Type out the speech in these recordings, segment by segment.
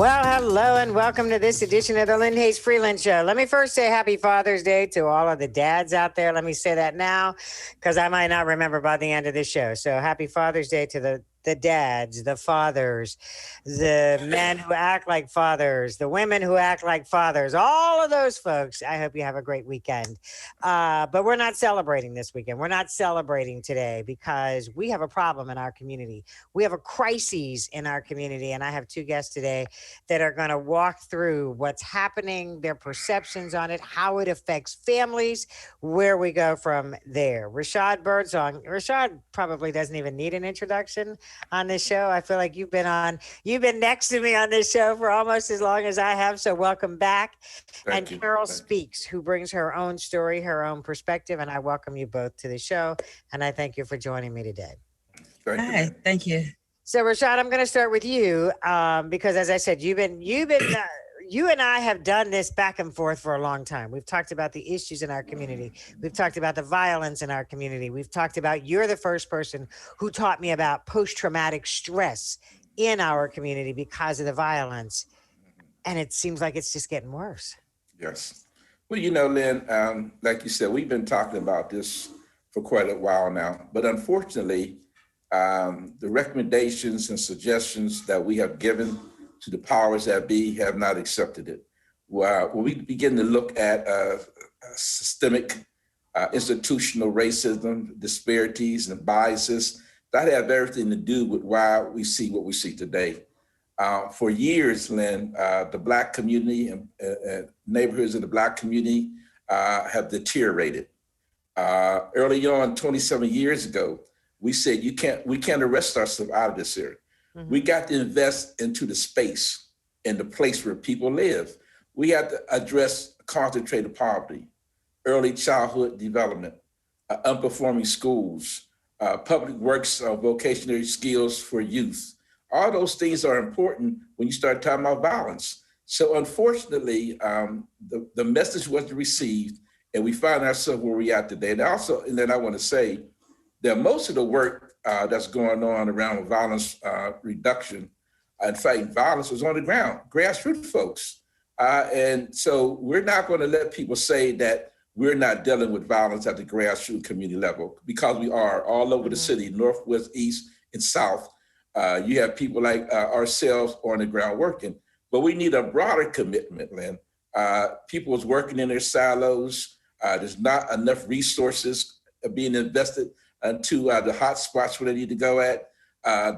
Well, hello and welcome to this edition of the Lynne Hayes Freeland Show. Let me first say happy Father's Day to all of the dads out there. Let me say that now because I might not remember by the end of the show. So happy Father's Day to the dads, the fathers, the men who act like fathers, the women who act like fathers, all of those folks. I hope you have a great weekend. But we're not celebrating this weekend. We're not celebrating today because we have a problem in our community. We have a crisis in our community. And I have two guests today that are going to walk through what's happening, their perceptions on it, how it affects families, where we go from there. Rashad Birdsong. Rashad probably doesn't even need an introduction on this show. I feel like you've been next to me on this show for almost as long as I have. So welcome back. Thank you. Carol Speaks, who brings her own story, her own perspective. And I welcome you both to the show. And I thank you for joining me today. Hi, thank you. So Rashad, I'm going to start with you because, as I said, you and I have done this back and forth for a long time. We've talked about the issues in our community. We've talked about the violence in our community. We've talked about, you're the first person who taught me about post-traumatic stress in our community because of the violence. And it seems like it's just getting worse. Yes. Well, Lynn, like you said, we've been talking about this for quite a while now, but unfortunately, the recommendations and suggestions that we have given to the powers that be have not accepted it. When we begin to look at systemic institutional racism, disparities, and biases, that have everything to do with why we see what we see today. For years, Lynn, the Black community and neighborhoods of the Black community have deteriorated. Early on, 27 years ago, we said we can't arrest ourselves out of this area. Mm-hmm. We got to invest into the space and the place where people live. We have to address concentrated poverty, early childhood development, unperforming schools, public works, vocational skills for youth. All those things are important when you start talking about violence. So unfortunately, the message wasn't received, and we find ourselves where we are today. And then I want to say that most of the work that's going on around violence reduction and fighting violence was on the ground, grassroots folks. And so we're not going to let people say that we're not dealing with violence at the grassroots community level, because we are all over the city, northwest, east, and south. You have people like ourselves on the ground working, but we need a broader commitment, Lynn. People is working in their silos. There's not enough resources being invested into the hot spots where they need to go at.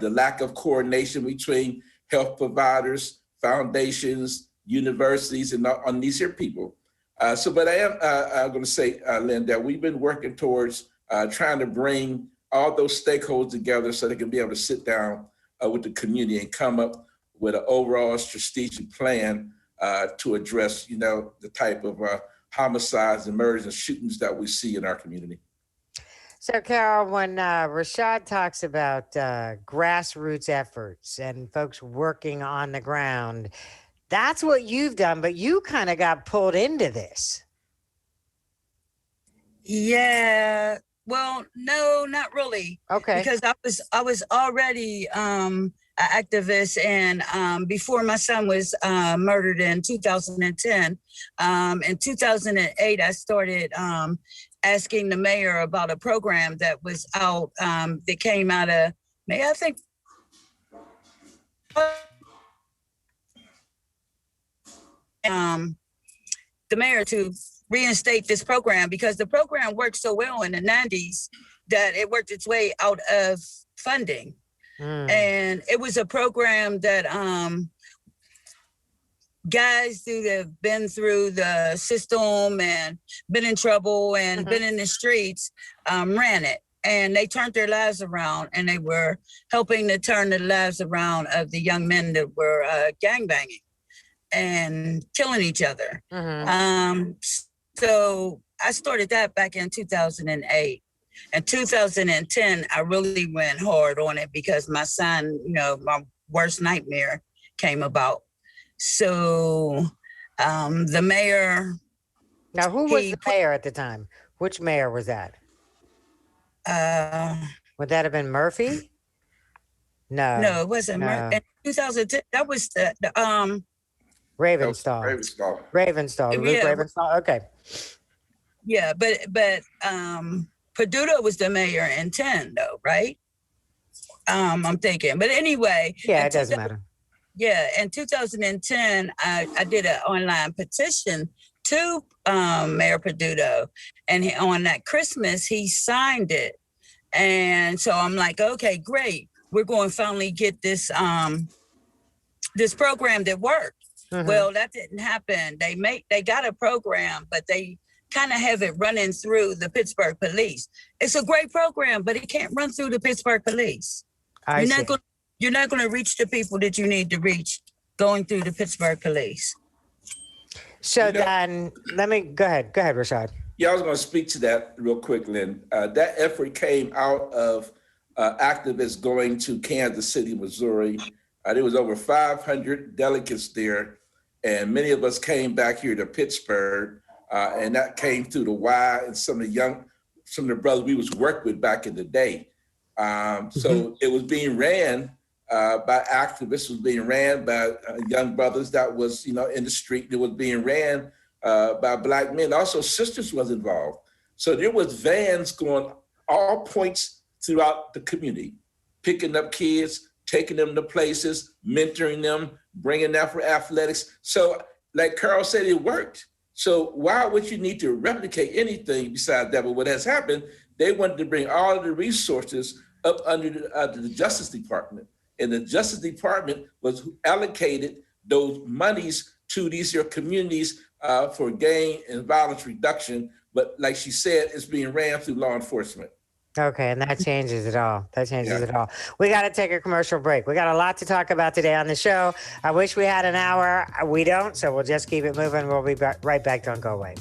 The lack of coordination between health providers, foundations, universities, and on these here people. But I am going to say, Lynn, that we've been working towards trying to bring all those stakeholders together so they can be able to sit down with the community and come up with an overall strategic plan to address, the type of homicides and murders and shootings that we see in our community. So, Carol, when Rashad talks about grassroots efforts and folks working on the ground, that's what you've done, but you kind of got pulled into this. Yeah. Well, no, not really. Okay. Because I was already an activist, and before my son was murdered in 2010, in 2008, I started asking the mayor about a program that was out, that came out of May, I think. The mayor to reinstate this program, because the program worked so well in the 90s that it worked its way out of funding. And it was a program that guys who have been through the system and been in trouble and been in the streets ran it. And they turned their lives around, and they were helping to turn the lives around of the young men that were gangbanging and killing each other. So I started that back in 2008. In 2010, I really went hard on it because my son, my worst nightmare came about. So the mayor. Now, who was the mayor at the time? Which mayor was that? Would that have been Murphy? No. No, it wasn't. No. 2010. That was the Ravenstall. Ravenstall. Ravenstall. Luke Yeah. Ravenstall. Okay. yeah, but Peduto was the mayor in 10 though, right? I'm thinking. But anyway, Yeah, in it doesn't matter. Yeah, in 2010, I did an online petition to Mayor Peduto, and on that Christmas, he signed it. And so I'm like, okay, great. We're going to finally get this this program that worked. Mhm. Well, that didn't happen. They got a program, but they kind of have it running through the Pittsburgh police. It's a great program, but it can't run through the Pittsburgh police. I see. You're not going to reach the people that you need to reach going through the Pittsburgh police. So then, let me go ahead. Go ahead, Rashad. Yeah, I was going to speak to that real quick, Lynn. That effort came out of activists going to Kansas City, Missouri. There was over 500 delegates there, and many of us came back here to Pittsburgh, and that came through the Y and some of the brothers we was worked with back in the day. So it was being ran by activists, was being ran by young brothers that was, in the street. It was being ran by Black men. Also, sisters was involved. So there was vans going all points throughout the community, picking up kids, taking them to places, mentoring them, bringing them for athletics. So like Carl said, it worked. So why would you need to replicate anything besides that? But what has happened, they wanted to bring all of the resources up under the Justice Department. And the Justice Department was allocated those monies to these here communities for gang and violence reduction. But like she said, it's being ran through law enforcement. Okay, and that changes it all. That changes it all. We got to take a commercial break. We got a lot to talk about today on the show. I wish we had an hour. We don't, so we'll just keep it moving. We'll be right back. Don't go away.